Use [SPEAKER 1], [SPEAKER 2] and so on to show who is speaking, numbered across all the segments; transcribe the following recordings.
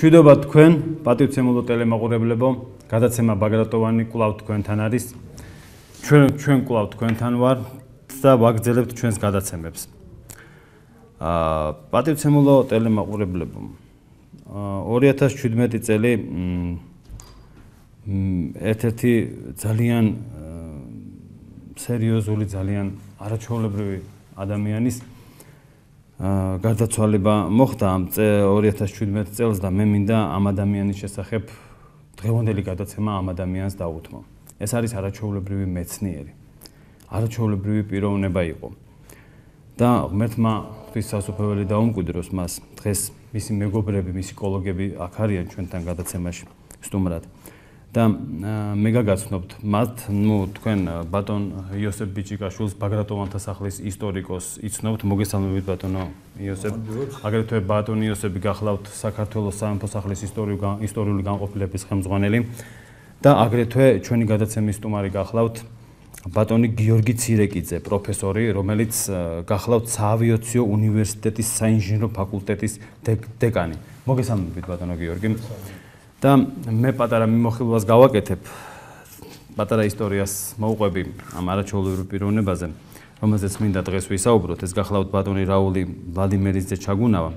[SPEAKER 1] მშვიდობა თქვენ, პატივცემულო ტელემაყურებლებო, გადაცემა ბაგრატოვანი კვლავ თქვენთან არის. ჩვენ კვლავ თქვენთან ვარ და ვაგრძელებთ ჩვენს გადაცემებს. პატივცემულო ტელემაყურებლებო, 2017 წელი ერთ-ერთი ძალიან სერიოზული, ძალიან არაჩვეულებრივი ადამიანის გარდაცვალება მოხდა ამ 2017 წელს და მე მინდა ამ ადამიანის შესახებ დღევანდელი გადაცემა ამ ადამიანს დავუთმო. ეს არის არაჩვეულებრივი მეცნიერი. არაჩვეულებრივი პიროვნება იყო. და ღმერთმა ღვთის სასუფეველი დაუმკვიდროს მას. დღეს მისი მეგობრები, მისი კოლეგები აქ არიან ჩვენთან გადაცემაში სტუმრად. და მე გაგაცნობთ მათ, თქვენ ბატონ იოსებ ბიჭიკაშვილს, ბაგრატოვანთა სახლის ისტორიკოს იცნობთ, მოგესალმებით ბატონო იოსებ. აგრეთვე ბატონი იოსები გახლავთ საქართველოს სამეფო სახლის ისტორიული განყოფილების ხელმძღვანელი და აგრეთვე ჩვენი გადაცემის სტუმარი გახლავთ ბატონი გიორგი ცირეკიძე, პროფესორი, რომელიც გახლავთ საავიაციო უნივერსიტეტის საინჟინრო ფაკულტეტის დეკანი. მოგესალმებით ბატონო გიორგი. და მე პატარა მიმოხილვას გავაკეთებ, პატარა ისტორიას მოვყვები ამ არაჩვეულებრივ პიროვნებაზე, რომელზეც მინდა დღეს ვისაუბროთ. ეს გახლავთ ბატონი რაული ვლადიმერიძე ჩაგუნავა,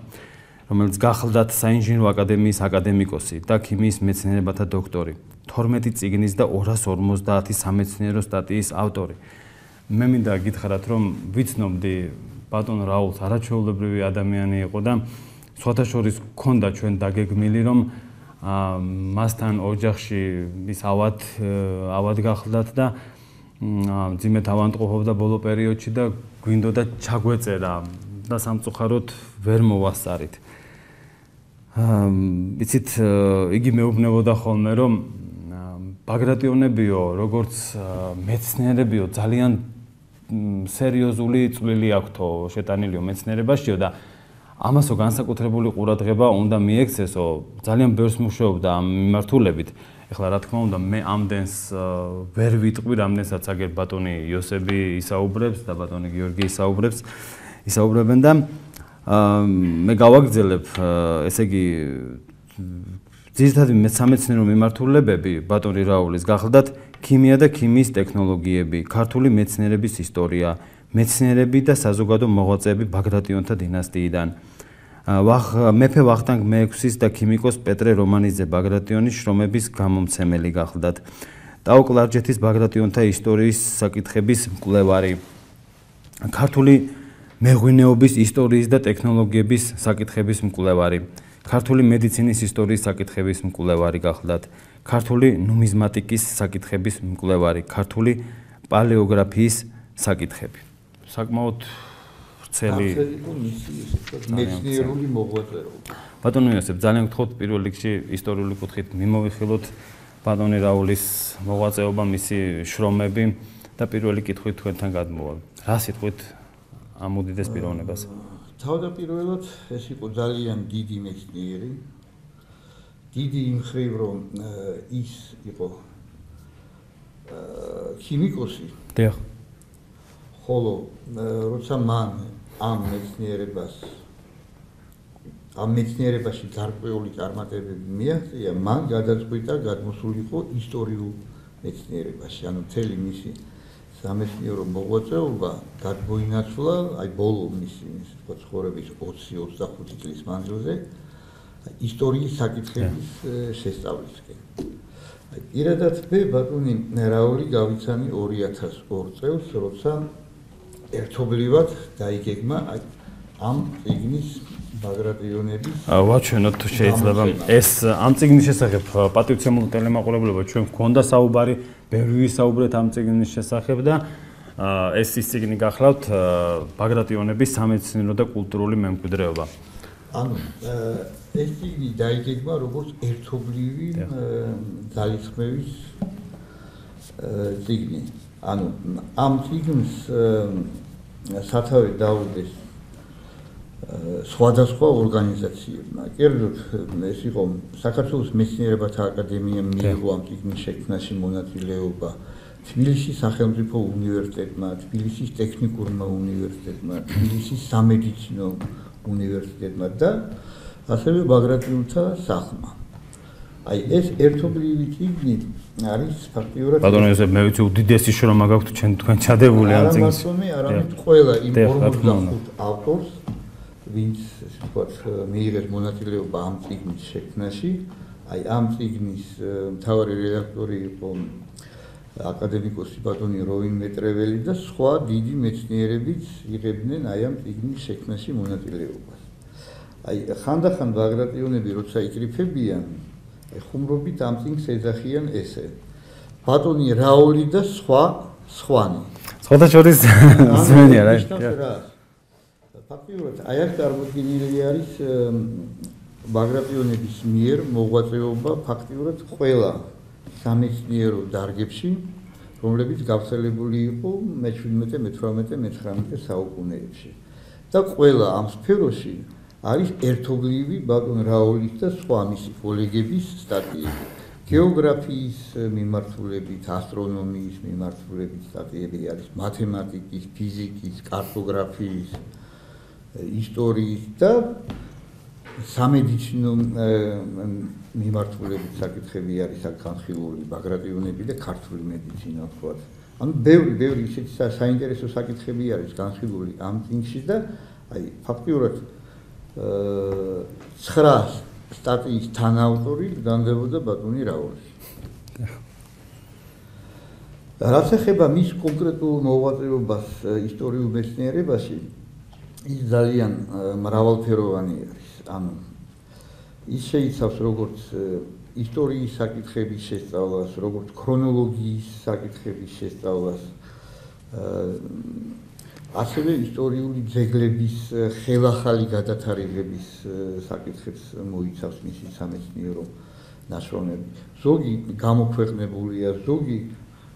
[SPEAKER 1] რომელიც გახლდათ საინჟინრო აკადემიის აკადემიკოსი და ქიმიის მეცნიერებათა დოქტორი, 12 წიგნის და 250 სამეცნიერო სტატიის ავტორი. მე მინდა გითხრათ, რომ ვიცნობდი ბატონ რაულს, არაჩვეულებრივი ადამიანი იყო და სხვათა შორის გქონდა ჩვენ დაგეგმილი, რომ მასთან ოჯახში ის ავად გახლდათ და ძიმე ავადმყოფობდა ბოლო პერიოდში და გვინდოდა ჩაგვეწერა და სამწუხაროდ ვერ მოვასწარით. იცით, იგი მეუბნებოდა ხოლმე, რომ ბაგრატიონებიო, როგორც მეცნიერებიო, ძალიან სერიოზული წვლილი აქვთო შეტანილიო მეცნიერებაშიო და ამასო განსაკუთრებული ყურადღება უნდა მიექცესო, ძალიან ბევრს მუშაობდა ამ მიმართულებით. ეხლა რა თქმა უნდა, მე ამდენს ვერ ვიტყვი, რამდენსაც აგერ ბატონი იოსები ისაუბრებს და ბატონი გიორგი ისაუბრებენ და მე გავაგრძელებ, ესე იგი, ძირითადი სამეცნიერო მიმართულებები ბატონი რაულის გახლდათ ქიმია და ქიმიის ტექნოლოგიები, ქართული მეცნიერების ისტორია, მეცნიერები და საზოგადო მოღვაწეები ბაგრატიონთა დინასტიიდან. მეფე ვახტანგ მე-6-ის და ქიმიკოს პეტრე რომანიძე ბაგრატიონის შრომების გამომცემელი გახლდათ. ტაო-კლარჯეთის ბაგრატიონთა ისტორიის საკითხების მკვლევარი. ქართული მეღვინეობის ისტორიის და ტექნოლოგიების საკითხების მკვლევარი. ქართული მედიცინის ისტორიის საკითხების მკვლევარი გახლდათ. ქართული ნუმიზმატიკის საკითხების მკვლევარი. ქართული პალეოგრაფიის საკითხები. საკმაოდ ვრცელი
[SPEAKER 2] მეცნიერული მოღვაწეობა.
[SPEAKER 1] ბატონო იოსებ, ძალიან გთხოვთ პირველ რიგში ისტორიული კუთხით მიმოვიხილოთ ბატონი რაულის მოღვაწეობა, მისი შრომები და პირველი კითხვით თქვენთან გადმოვალ. რა სიტყვით ამ უდიდეს პიროვნებას?
[SPEAKER 2] თავდაპირველად ეს იყო ძალიან დიდი მეცნიერი. დიდი იმ მხრივ, რომ ის იყო ქიმიკოსი.
[SPEAKER 1] დიახ.
[SPEAKER 2] ხოლო როცა მან ამ მეცნიერებაში გარკვეული წარმატებები მიაღწია, მან გადაწყვიტა გადმოსულიყო ისტორიულ მეცნიერებაში. ანუ მთელი მისი სამეცნიერო მოღვაწეობა გადმოინაცვლა, ბოლო მისი ცხოვრების 20-25 წლის მანძილზე ისტორიის საკითხების შესწავლისკენ. პირადად მე ბატონი რაული გავიცანი 2002 წელს, როცა ერთობლივად დაიგეგმა ამ წიგნის ბაგრატიონების.
[SPEAKER 1] ვაჩვენოთ თუ შეიძლება ეს ამ წიგნის შესახებ პატივცემულო ტელემაყურებლებო, ჩვენ გქონდა საუბარი, ბევრი ვისაუბრეთ ამ წიგნის შესახებ და ეს ის წიგნი გახლავთ ბაგრატიონების სამეცნიერო და კულტურული მემკვიდრეობა.
[SPEAKER 2] ანუ ეს წიგნი დაიგეგმა როგორც ერთობლივი ძალისხმევის წიგნი. ანუ ამ წიგნს სათავე დაუდეს სხვადასხვა ორგანიზაციებმა. კერძოდ ეს იყო საქართველოს მეცნიერებათა აკადემიამ მიიღო ამ წიგნის შექმნაში მონაწილეობა, თბილისის სახელმწიფო უნივერსიტეტმა, თბილისის ტექნიკურმა უნივერსიტეტმა, თბილისის სამედიცინო უნივერსიტეტმა და ასევე ბაგრატიულთა სახლმა. აი ეს ერთობლივი წიგნი არის ფაქტიურად
[SPEAKER 1] ბატონო ესე მე ვიცი უდიდესი შრომა გაქვთ თქვენ ჩადებული ამ წიგნს.
[SPEAKER 2] არამედ ყველა იმ 45 ავტორს ვინც ესე ვთქვათ მიიღეს მონაწილეობა ამ წიგნის შექმნაში, აი ამ წიგნის მთავარი რედაქტორი იყო აკადემიკოსი ბატონი როვინ მეტრეველი და სხვა დიდი მეცნიერებიც იღებდნენ აი ამ წიგნის შექმნაში მონაწილეობას. აი ხანდახან ბაგრატიონები როცა იკრიფებიან, ხუმრობით ამ წიგნს ეძახიან ესე. ბატონი რაული და სხვანი.
[SPEAKER 1] სხვათა შორის ძმენია რა.
[SPEAKER 2] ფაქტიურად აი აქ წარმოდგენილი არის ბაგრატიონების მიერ მოღვაწეობა ფაქტიურად ყველა სამეცნიერო დარგებში, რომლებიც გავრცელებული იყო მე-17, მე-18 საუკუნეებში. და ყველა ამ სფეროში არის ერთობლივი ბატონ რაულის და სხვა მისი კოლეგების სტატიები. გეოგრაფიის მიმართულებით, ასტრონომიის მიმართულებით სტატიები არის, მათემატიკის, ფიზიკის, კარტოგრაფიის, ისტორიის და სამედიცინო მიმართულებით საკითხები არის აქ განხილული ბაგრატიონები და ქართული მედიცინა ვთქვათ. ანუ ბევრი ისეთი საინტერესო საკითხები არის განხილული ამ წიგნში და აი ფაქტიურად 9 სტატიის თანაავტორი გრძანდებოდა ბატონი რაული. რაც ეხება მის კონკრეტულ მოღვაწეობას ისტორიულ მეცნიერებაში, ის ძალიან მრავალფეროვანი არის. ანუ ის შეიცავს როგორც ისტორიის საკითხების შესწავლას, როგორც ქრონოლოგიის საკითხების შესწავლას, ასევე ისტორიული ძეგლების ხელახალი გადათარიღების საკითხებს მოიცავს მისი სამეცნიერო ნაშრომები. ზოგი გამოქვეყნებულია, ზოგი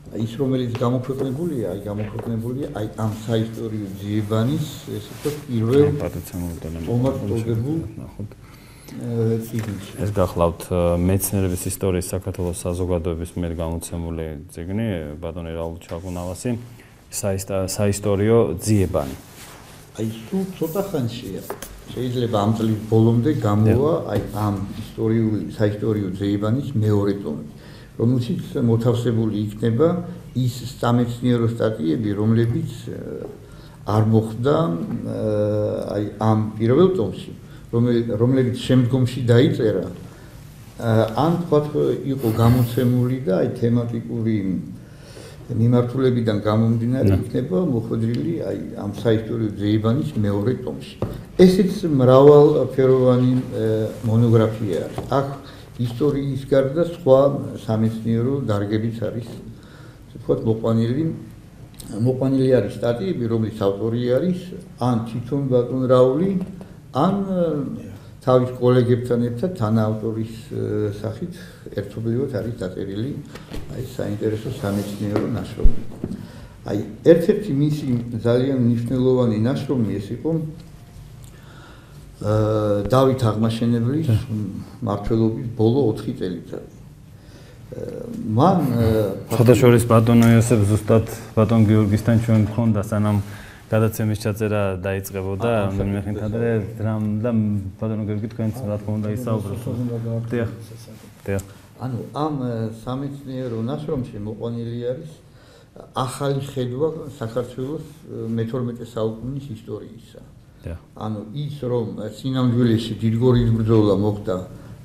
[SPEAKER 2] ის რომელიც გამოქვეყნებულია, აი ამ საისტორიო ძიებანის, ესე ვთქვათ, პირველ წიგნში.
[SPEAKER 1] ეს გახლავთ მეცნიერების ისტორიის საქართველოს საზოგადოების მიერ გამოცემული წიგნი, ბატონი რაულ ჩაგუნავასი, საისტორიო ძიებანი.
[SPEAKER 2] აი სულ ცოტა ხანშია. შეიძლება ამ წლის ბოლომდე გამოვა აი ამ საისტორიო ძიებანის მეორე ტომი, რომელშიც მოთავსებული იქნება ის სამეცნიერო სტატიები, რომლებიც არ მოხდა აი ამ პირველ ტომში, რომლებიც შემდგომში დაიწერა, ან თქვათ იყო გამოცემული და აი თემატიკური მიმართულებიდან გამომდინარე იქნება მოხვედრილი აი ამ საისტორიო ძიებანის მეორე ტომში. ესეც მრავალფეროვანი მონოგრაფია არის. აქ ისტორიის გარდა სხვა სამეცნიერო დარგებიც არის, ვთქვათ, მოყვანილი არის სტატიები, რომლის ავტორი არის ან თვითონ ბატონ რაული, ან თავის კოლეგებთან ერთად თანაავტორის სახით ერთობლივად არის დაწერილი აი საინტერესო სამეცნიერო ნაშრომი. აი ერთ-ერთი მისი ძალიან მნიშვნელოვანი ნაშრომი ეს იყო დავით აღმაშენებლის მმართველობის ბოლო 4 წელიწადი. მან
[SPEAKER 1] ხოდაშორის ბატონო იოსებ ზუსტად ბატონ გიორგისთან ჩვენ გქონდა სანამ გადაცემის ჩაწერა დაიწყებოდა, მე ხინთადე და ბატონო გიორგი თქვენც რა თქმა უნდა ისაუბროთ. დიახ.
[SPEAKER 2] ანუ ამ სამეცნიერო ნაშრომში მოყვანილი არის ახალი ხედვა საქართველოს მე-12 საუკუნის ისტორიისა. ანუ ის რომ სინამდვილეში დიდგორის ბრძოლა მოხდა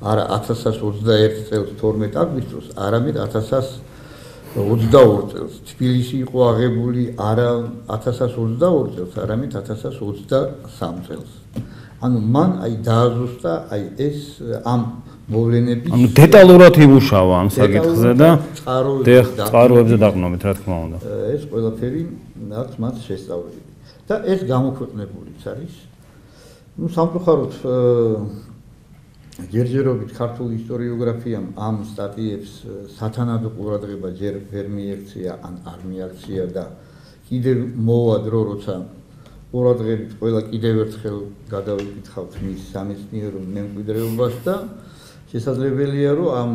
[SPEAKER 2] არა 1121 წელს 12 აგვისტოს, არამედ 1122 წელს. თბილისი იყო აღებული არა 1122 წელს, არამედ 1123 წელს. ანუ მან აი დააზუსტა აი ეს ამ მოვლენების
[SPEAKER 1] ანუ დეტალურად იმუშავა ამ საკითხზე და წყაროებზე დაყრდნობით, რა თქმა უნდა.
[SPEAKER 2] ეს ყველაფერი აქვს მათ შესწავლილი. და ეს გამოქვეყნებულიც არის. ნუ სამწუხაროდ ჯერჯერობით ქართული ისტორიოგრაფიამ ამ სტატიებს სათანადო ყურადღება ჯერ ვერ მიექცია ან არ მიაქცია და კიდევ მოვა დრო, როცა ყურადღებით ყველა კიდევ ერთხელ გადავიკითხავთ მის სამეცნიერო მემკვიდრეობას და შესაძლებელია რომ ამ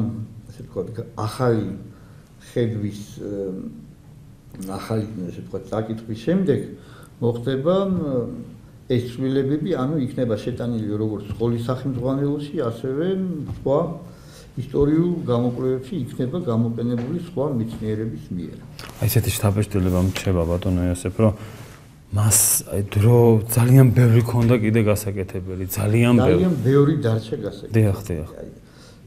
[SPEAKER 2] ასე ვთქვათ ახალი ხედვის ახალი ასე ვთქვათ საკითხის შემდეგ მოხდება ეს ცვლილებები ანუ იქნება შეტანილი როგორც სკოლის სახელმძღვანელოში, ასევე სხვა ისტორიულ გამოკვლევებში იქნება გამოყენებული სხვა მეცნიერების მიერ.
[SPEAKER 1] აი ესეთი შთაბეჭდილება მრჩება ბატონო იოსებ, რომ მას დრო ძალიან ბევრი ქონდა კიდე გასაკეთებელი, ძალიან
[SPEAKER 2] ბევრი დარჩა გასაკეთებელი.
[SPEAKER 1] დიახ.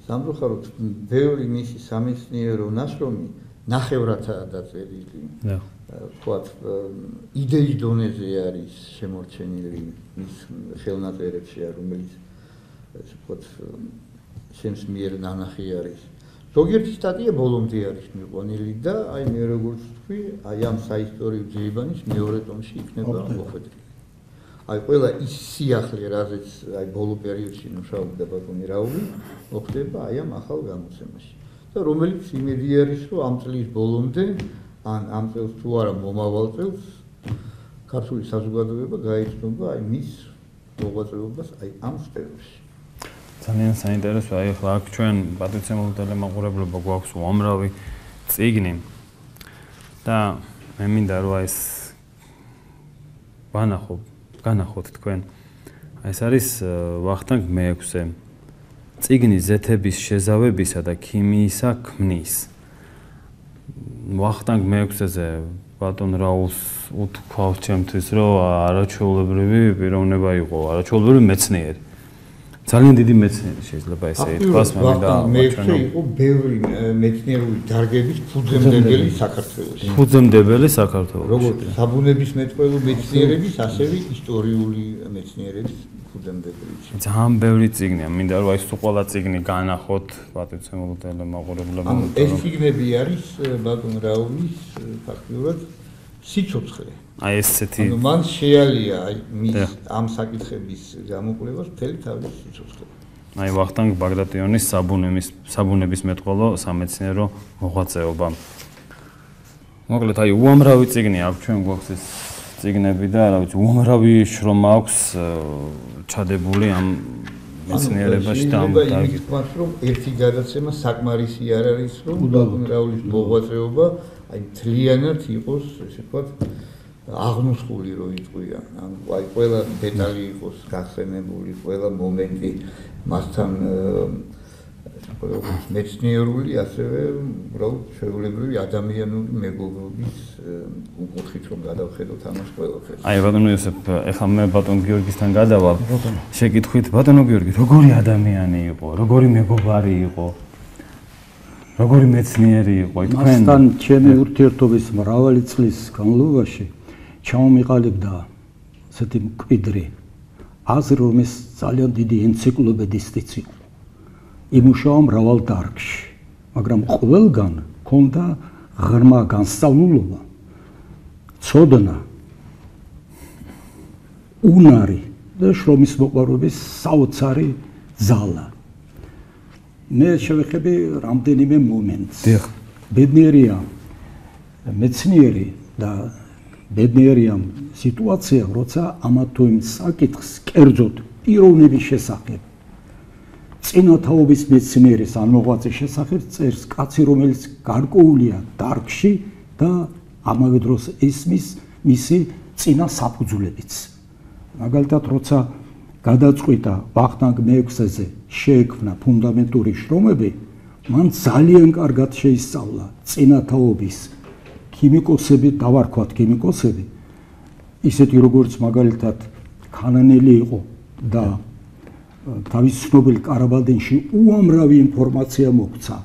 [SPEAKER 2] სამწუხაროდ ბევრი მისი სამეცნიერო ნაშრომი ნახევრადაა დაწერილი. ვთქვათ, იდეის დონეზე არის შემორჩენილი მის ხელნაწერებში, რომელიც ესე ვთქვათ, ჩემს მიერ ნანახი არის. ზოგიერთი სტატია ბოლომდე არის მიყვანილი და აი მე როგორც ვთქვი, აი ამ საისტორიო ძიებანის მეორე ტომში იქნება მოხვედრილი. აი ყველა ის სიახლე, რაზეც აი ბოლო პერიოდში მუშაობდა ბატონი რაული, მოხდება აი ამ ახალ გამოცემაში. და რომელიც იმედი არის, რომ ამ წლის ბოლომდე ან ამ წელს თუ არა მომავალ წელს ქართული საზოგადოება გაიცნობა აი მის მოღვაწეობას აი ამ სფეროში.
[SPEAKER 1] ძალიან საინტერესოა, აი ახლა აქ ჩვენ პატივცემულ ტელემაყურებლობა გვაქვს უამრავი წიგნი და მე მინდა რომ ეს განახოთ თქვენ. ეს არის ვახტანგ მე-6 წიგნი ზეთების შეზავებისა და ქიმიისა ქმნის. ვახტანგ მე-6-ზე ბატონ რაულს უთქვავს ჩემთვის, რომ არაჩვეულებრივი პიროვნება იყო, არაჩვეულებრივი მეცნიერი. ძალიან დიდი მეცნიერი შეიძლება ესე ითქვას, მაგრამ
[SPEAKER 2] მე-6 იყო ბევრი მეცნიერული დარგების ფუძემდებელი საქართველოში. როგორც საბუნებისმეტყველო მეცნიერების, ასევე ისტორიული მეცნიერების ფუძემდებელი.
[SPEAKER 1] ძალიან ბევრი წიგნია, მინდა რომ აი ეს ყველა წიგნი განახოთ პატივცემულ ტელემაყურებლებმა.
[SPEAKER 2] ეს წიგნები არის ბატონ რაულის ფაქტიურად სიცოცხლე.
[SPEAKER 1] აი ესეთი
[SPEAKER 2] ანუ მან შეალია აი მის ამ საკითხების გამოკვლევას მთელი თავის სიცოცხლე.
[SPEAKER 1] აი ვახტანგ ბაგრატიონის საბუნებისმეტყველო სამეცნიერო მოღვაწეობა. მოკლედ აი უამრავი წიგნი აქვს ჩვენ გვაქვს ეს წიგნები და რა ვიცი უამრავი შრომა აქვს ჩადებული ამ მეცნიერებაში და ამ დარგში.
[SPEAKER 2] ვთქვათ რომ ერთი გადაცემა საკმარისი არ არის რომ ბატონ რაულის მოღვაწეობა აი მთლიანად იყოს ესე ვთქვათ აღნუსხული რო იტყვია. ანუ აი ყველა დეტალი იყოს გახსენებული, ყველა მომენტი მასთან როგორც მეცნიერული, ასევე უბრალოდ შეულებრივი ადამიანური მეგობრობის უკუთხით რომ გადავხედოთ ამას ყველაფერს.
[SPEAKER 1] აი ბატონო იოსებ, ეხლა მე ბატონ გიორგისთან გადავალ. შეკითხვით, ბატონო გიორგი, როგორი ადამიანი იყო, როგორი მეგობარი იყო, როგორი მეცნიერი იყო თქვენ?
[SPEAKER 3] მასთან ჩემი ურთიერთობის მრავალი წლის განმავლობაში ჩამომიყალიბდა ესეთი მკვიდრი აზრი, რომ ეს ძალიან დიდი ენციკლოპედისტიც იყო. იმუშავა მრავალ დარგში, მაგრამ ყველგან ჰქონდა ღრმა განსწავლულობა, ცოდნა, უნარი და შრომის მოყვარობის საოცარი ძალა. მე შევეხები რამდენიმე მომენტს. ბედნიერია მეცნიერი და ბედნიერია სიტუაცია, როცა ამა თუ იმ საკითხს კერძოდ პიროვნების შესახებ წინათაობის მეცნიერის ან მოღვაწის შესახებ წერს კაცი, რომელიც გარკვეულია დარგში და ამავე დროს ესმის მისი წინა საფუძვლებიც. მაგალითად, როცა გადაწყვიტა ვახტანგ მე-6-ზე შეექმნა ფუნდამენტური შრომები, მან ძალიან კარგად შეისწავლა წინათაობის ქიმიკოსები, დავარქვათ ქიმიკოსები, ისეთი როგორც მაგალითად ქანანელი იყო და თავის ცნობილ კარაბალდენში უამრავი ინფორმაცია მოგვცა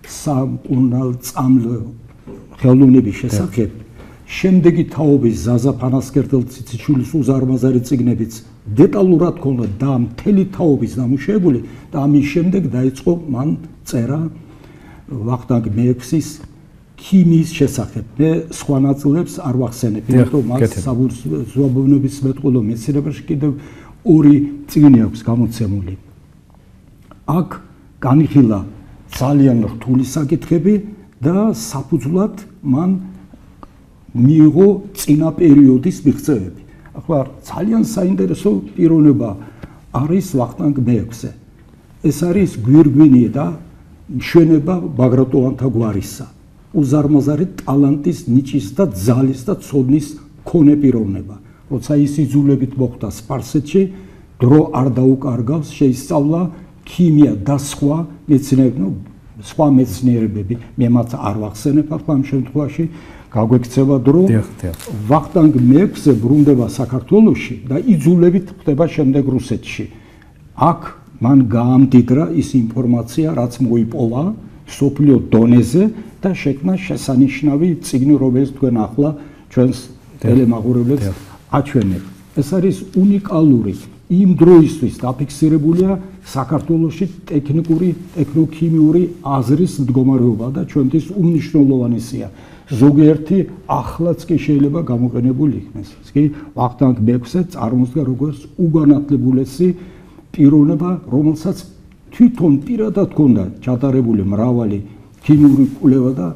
[SPEAKER 3] სამკურნალ წამლ ხელოვნების შესახებ. შემდეგი თაობის ზაზა ფანასკერტელ-ციციშვილის უზარმაზარი წიგნებიც დეტალურად ქონდა და მთელი თაობის დამუშავებული და ამის შემდეგ დაიწყო მან წერა ვახტანგ მე-6-ის ქიმიის შესახებ. მე სხვა ნაწილებს არ ვახსენებ, იმიტომ მას საბუნებისმეტყველო მეცნიერებაში კიდევ ორი წიგნი აქვს გამოცემული. აქ განიხილა ძალიან რთული საკითხები და საფუძვლად მან მიიღო წინა პერიოდის მიღწევები. ახლა ძალიან საინტერესო პიროვნება არის ვახტანგ მე-6. ეს არის გვირგვინი და მშვენება ბაგრატონთა გვარისა. უზარმაზარი ტალანტის, ნიჭის და ძალის და ცოდნის მქონე პიროვნება. როცა ის იძულებით მოხვდა სპარსეთში, დრო არ დაუკარგავს, შეისწავლა ქიმია და სხვა მეცნიერებები. მე მათ არ ვახსენებ ახლა ამ შემთხვევაში, გაგვექცევა დრო. ვახტანგ მეექვსე ბრუნდება საქართველოში და იძულებით ხდება შემდეგ რუსეთში. აქ მან გაამდიდრა ის ინფორმაცია, რაც მოიპოვა სოფლიო დონეზე და შექმნა შესანიშნავი წიგნი, რომელიც თქვენ ახლა ჩვენს ტელემაყურებლებს აჩვენებთ. ეს არის უნიკალური იმ დროისთვის დაფიქსირებულია საქართველოში ტექნიკური, ტექნოქიმიური აზრის მდგომარეობა და ჩვენთვის უმნიშვნელოვანესია. ზოგიერთი ახლაც კი შეიძლება გამოყენებული იქნეს. ეს კი ვახტანგ მეექვსე წარმოდგა როგორც უგანათლებულესი პიროვნება, რომელსაც თვითონ პირადად ჰქონდა ჩატარებული მრავალი ქიმიური კვლევა და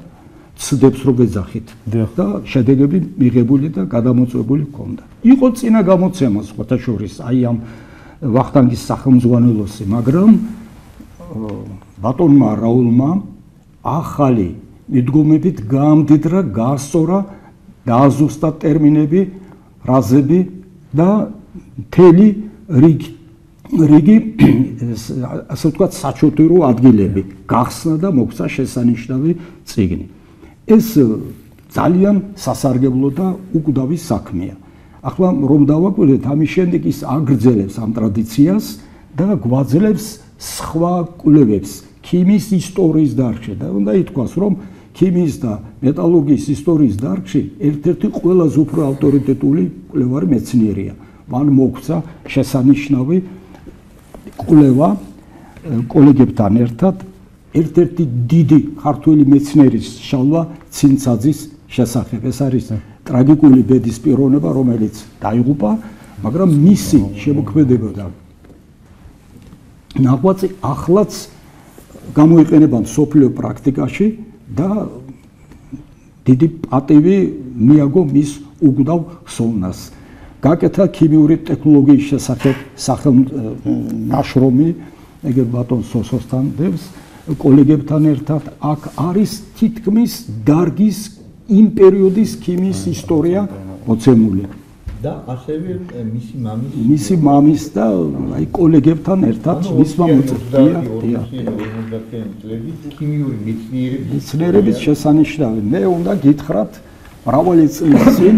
[SPEAKER 3] ცდებს რო ეძახით და შედეგები მიღებული და გადამოწვეული ჰქონდა. იყო წინა გამოცემა სხვათა შორის აი ამ ვახტანგის სახელმძღვანელოსი, მაგრამ ბატონმა რაულმა ახალი მიდგომებით გაამდიდრა, გაასწორა, დააზუსტა ტერმინები, ფრაზები და მთელი რიგი ასე ვთქვათ საჩუქურო ადგილები გახსნა და მოხდა შესანიშნავი წიგნი. ეს ძალიან სასარგებლო და უკვდავი საქმეა. ახლა რომ დავაკვირდეთ, ამის შემდეგ ის აგრძელებს ამ ტრადიციას და გვაძლევს სხვა კვლევებს ქიმიის ისტორიის დარგში და უნდა ითქვას, რომ ქიმიის და მეტალურგიის ისტორიის დარგში ერთ-ერთი ყველაზე უფრო ავტორიტეტული კვლევარი მეცნიერია. მან მოგვცა შესანიშნავი კვლევა კოლეგებთან ერთად ერთ-ერთი დიდი ქართველი მეცნიერის შალვა ცინცაძის შესახებ. ეს არის ტრაგიკული ბედის პიროვნება, რომელიც დაიღუპა, მაგრამ მისი შემოქმედება და ნაღვაწი ახლაც გამოიყენება მსოფლიო პრაქტიკაში და დიდი პატივი მიაგო მის უგდავ ხსოვნას. გაკეთა ქიმიური ტექნოლოგიის შესახებ ნაშრომი, ეგრე ბატონ სოსოსთან დევს კოლეგებთან ერთად. აქ არის თითქმის დარგის იმ პერიოდის ქიმიის ისტორია მოცემული.
[SPEAKER 2] და ასევე
[SPEAKER 3] მისი მამის და აი კოლეგებთან ერთად მისმა მოწყვეტია
[SPEAKER 2] ქიმიური
[SPEAKER 3] მეცნიერების შესანიშნავი. მე უნდა გითხრათ, მრავალი წლის წინ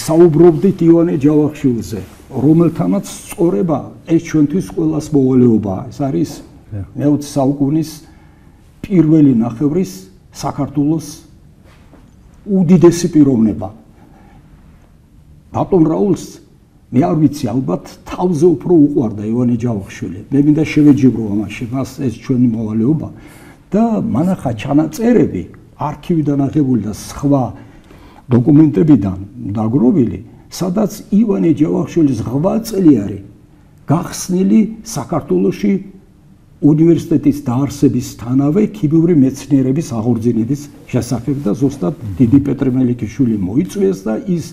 [SPEAKER 3] საუბრობდით ივანე ჯავახიშვილზე, რომელთანაც სწორება ეს ჩვენთვის ყველას მოვალეობაა. ეს არის მე-20 საუკუნის პირველი ნახევრის საქართველოს უდიდესი პიროვნება. ბატონ რაულს მე არ ვიცი, ალბათ თავზე უფრო უყვარდა ივანე ჯავახიშვილი. მე მინდა შევეჯიბრო ამაში, მას ეს ჩვენი მოვალეობა და მანახა ჩანაწერები არქივიდან აღებული და სხვა დოკუმენტებიდან დაგროვილი, სადაც ივანე ჯავახიშვილის 8 წლიარი გახსნილი საქართველოში უნივერსიტეტის დაარსებისთანავე ქიმიური მეცნიერების აღორძინების შესახებ და ზუსტად დიდი პეტრე მელიქიშვილი მოიწვიეს და ის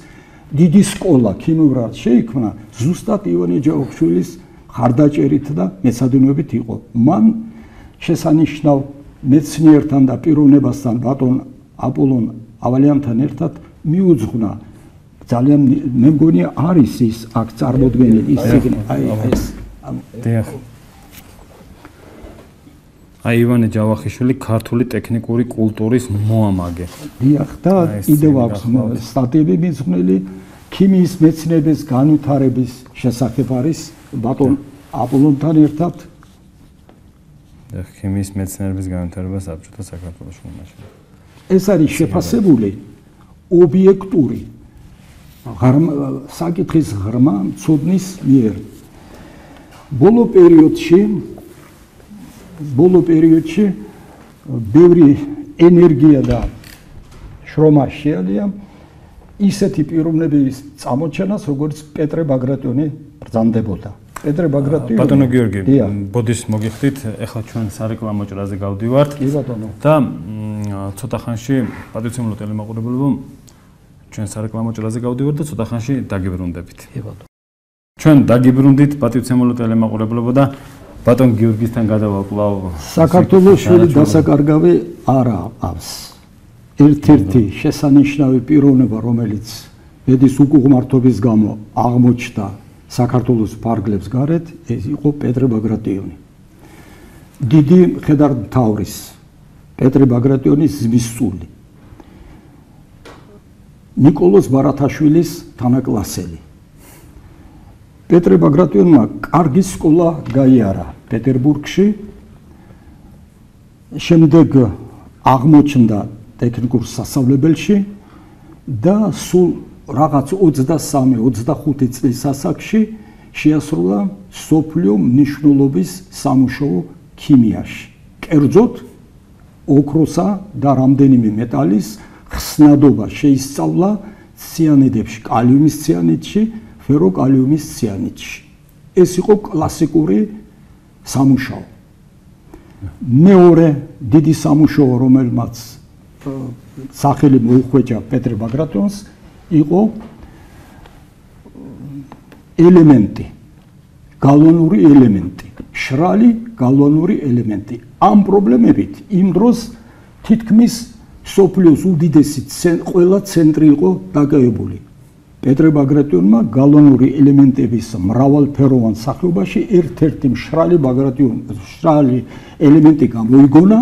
[SPEAKER 3] დიდი სკოლა ქიმიურად შეიქმნა ზუსტად ივანე ჯავახიშვილის ხარდაჭერით და მეცადინეობით იყო. მან შესანიშნავ მეცნიერთან და პიროვნებასთან ბატონ აპოლონ ავალიანთან ერთად მიუძღვნა ძალიან მე მგონი არის ის აქ წარმოდგენილი ის ციგნი აი ეს
[SPEAKER 1] აი ივანე ჯავახიშვილი ქართული ტექნიკური კულტურის მოამაგე.
[SPEAKER 3] დიახ და კიდევ აქვს სტატიები მიძღვნილი ქიმიის მეცნიერების განვითარების შესახებ არის ბატონ აპოლონთან ერთად
[SPEAKER 1] ქიმიის მეცნიერების განვითარება საბჭოთა საქართველოში მომავალში.
[SPEAKER 3] ეს არის შეფასებული ობიექტური საკითხის ღრმა მცოდნის მიერ. ბოლო პერიოდში ბევრი ენერგია და შრომა შეადია ისეთი პიროვნების წამოჩენას, როგორც პეტრე ბაგრატიონი ბრძანდებოდა. პეტრე ბაგრატიონი
[SPEAKER 1] ბატონო გიორგი, ბოდის მოგიხდით, ეხლა ჩვენ სარეკლამო ჭრაზე გავდივართ.
[SPEAKER 3] კი ბატონო.
[SPEAKER 1] და ცოტა ხანში პატრიციულო ტელემაყურებელო ჩვენ სარეკლამო ჭრაზე გავდივართ და ცოტა ხანში დაგიბრუნდებით.
[SPEAKER 3] კი ბატონო.
[SPEAKER 1] ჩვენ დაგიბრუნდით პატრიციულო ტელემაყურებელო და ბატონ გიორგისთან გადავაკლავ.
[SPEAKER 3] საქართველოს შვილი დასაკარგავი არ აქვს. ერთ-ერთი შესანიშნავი პიროვნება, რომელიც ბედის უკუღმართობის გამო აღმოჩნდა საქართველოს ფარგლებს გარეთ, ეს იყო პეტრე ბაგრატიონი. დიდი მხედართმთავრის პეტრე ბაგრატიონის ძმისწული. ნიკოლოზ ბარათაშვილის თანაკლასელი. პეტრე ბაგრატიონმა კარგი სკოლა გაიარა პეტერბურგში. შემდეგ აღმოჩნდა ტექნიკურ სასწავლებელში და სულ რაღაც 23-25 წლის ასაკში შეასრულა მსოფლიო მნიშვნელობის სამუშაო ქიმიაში. კერძოდ ოქროსა და რამდენიმე მეტალის ხსნადობა შეისწავლა ციანიდებში, კალიუმის ციანიდში, ფეროკალიუმის ციანიდში. ეს იყო კლასიკური სამუშაო. მეორე დიდი სამუშაო, რომელმაც სახელი მოუხვეჭა პეტრე ბაგრატიონს, იყო ელემენტი, გალვანური ელემენტი, შრალი გალვანური ელემენტი. ამ პრობლემებით იმ დროს თითქმის სოფლიოს უდიდესი ყველა ცენტრი იყო დაკავებული. პეტრე ბაგრატიონმა გალვანური ელემენტების მრავალფეროვან სახეობაში ერთ-ერთი მშრალი ელემენტი გამოიგონა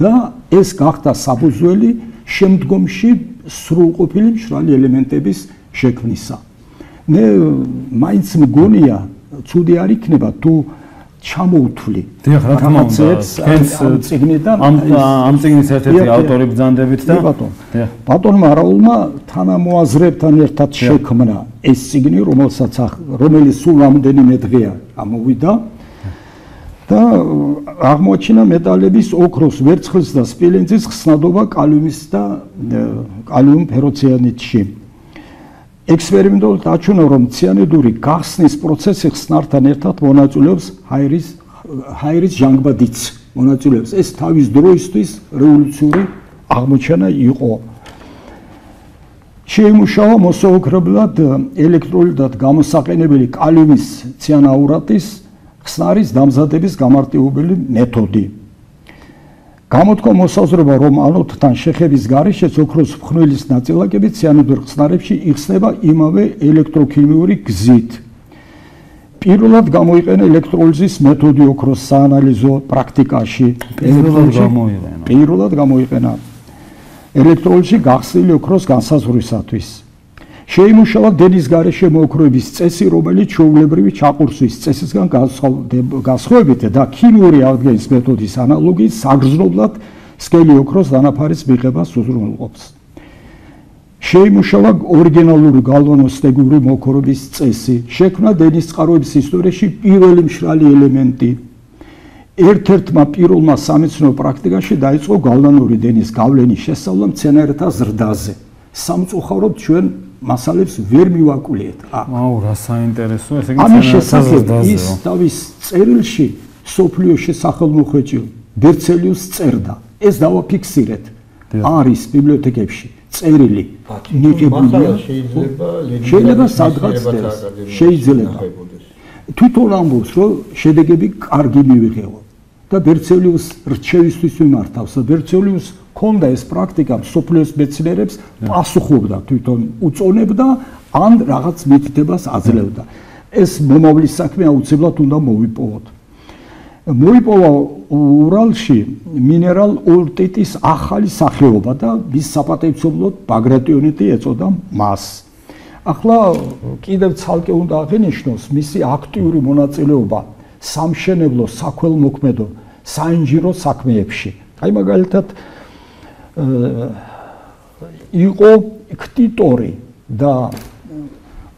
[SPEAKER 3] და ეს გახდა საფუძველი შემდგომში სრულყოფილი მშრალი ელემენტების შექმნისა. მე მაინც მგონია, ცუდი არ იქნება თუ ჩამოუთვლი
[SPEAKER 1] რაღაცებს ამ წიგნიდან, ამ წიგნის ერთ-ერთი ავტორი ბრძანდებით და
[SPEAKER 3] ბატონმა რაულმა თანამოაზრებთან ერთად შექმნა ეს წიგნი, რომელიც სულ რამდენიმე დღეა ამოვიდა და აღმოაჩინა მეტალების ოქროს, ვერცხლის და სპილენძის ხსნადობა კალიუმის და კალიუმ ფეროციანიდში. ექსპერიმენტულად აჩვენა, რომ ციანიდური გახსნის პროცესი ხსნართან ერთად მონაწილეობს ჰაერის ჟანგბადიც მონაწილეობს. ეს თავის დროისთვის რევოლუციური აღმოჩენა იყო. შეიმუშავა მოსაუქრებლად ელექტროლიტად გამოსაყენებელი კალიუმის ციანაურატის ხსნარის დამზადების გამარტივებელი მეთოდი. გამოთქვა მოსაზრება, რომ ანოდთან შეხების გარეშეც ოქროს ფხვნილის ნაწილაკები ციანიდურ ხსნარებში იხსნება იმავე ელექტროქიმიური გზით. პირველად გამოიყენა ელექტროლიზის მეთოდი ოქროს საანალიზო პრაქტიკაში. პირველად გამოიყენა ელექტროლიზი გახსნილი ოქროს განსაზღვრისათვის. შეიმუშავა დენის გარეშე მოოქროების წესი, რომელიც ჩვეულებრივი ჩაყურსვის წესისგან განსხვავებით და ქიმიური აღდგენის მეთოდის ანალოგიით საგრძნობლად სქელი ოქროს დანაფარის მიღებას უზრუნველყოფს. შეიმუშავა ორიგინალური გალვანოსტეგური მოოქროების წესი, შექმნა დენის წყაროების ისტორიაში პირველი მშრალი ელემენტი. ერთ-ერთმა პირველმა სამეცნიერო პრაქტიკაში დაიწყო გალვანური დენის გავლენის შესწავლა მცენარეთა ზრდაზე. სამწუხაროდ ჩვენ მასალებს ვერ მივაკულიეთ.
[SPEAKER 1] აუ, რა საინტერესო, ესე იგი
[SPEAKER 3] ამის შესახებ ის თავის წერილში სოფლიოში სახელმოხვეჭი ბერცელიუსს წერდა. ეს დავაფიქსირეთ. არის ბიბლიოთეკებში წერილი. შეიძლება სადღაც შეიძლება. თვითონ ამბობს, რომ შედეგები კარგი მივიღეო და ბერცელიუს რჩევისთვის მიმართავს. ბერცელიუს ქონდა ეს პრაქტიკა, სოფლიოს მეცნიერებს პასუხობდა, თვითონ უწონებდა ან რაღაც მითითებას აძლევდა. ეს მომავლის საქმე აუცილებლად უნდა მოვიპოვოთ. მოიპოვა ურალში მინერალ ოლტიტის ახალი სახეობა და მის საპატივცემლოდ ბაგრატიონიტი ეწოდა მას. ახლა კიდევ ცალკე უნდა აღინიშნოს მისი აქტიური მონაწილეობა სამშენებლო, საქველმოქმედო, საინჟინრო საქმეებში. აი მაგალითად იყო ქტიტორი და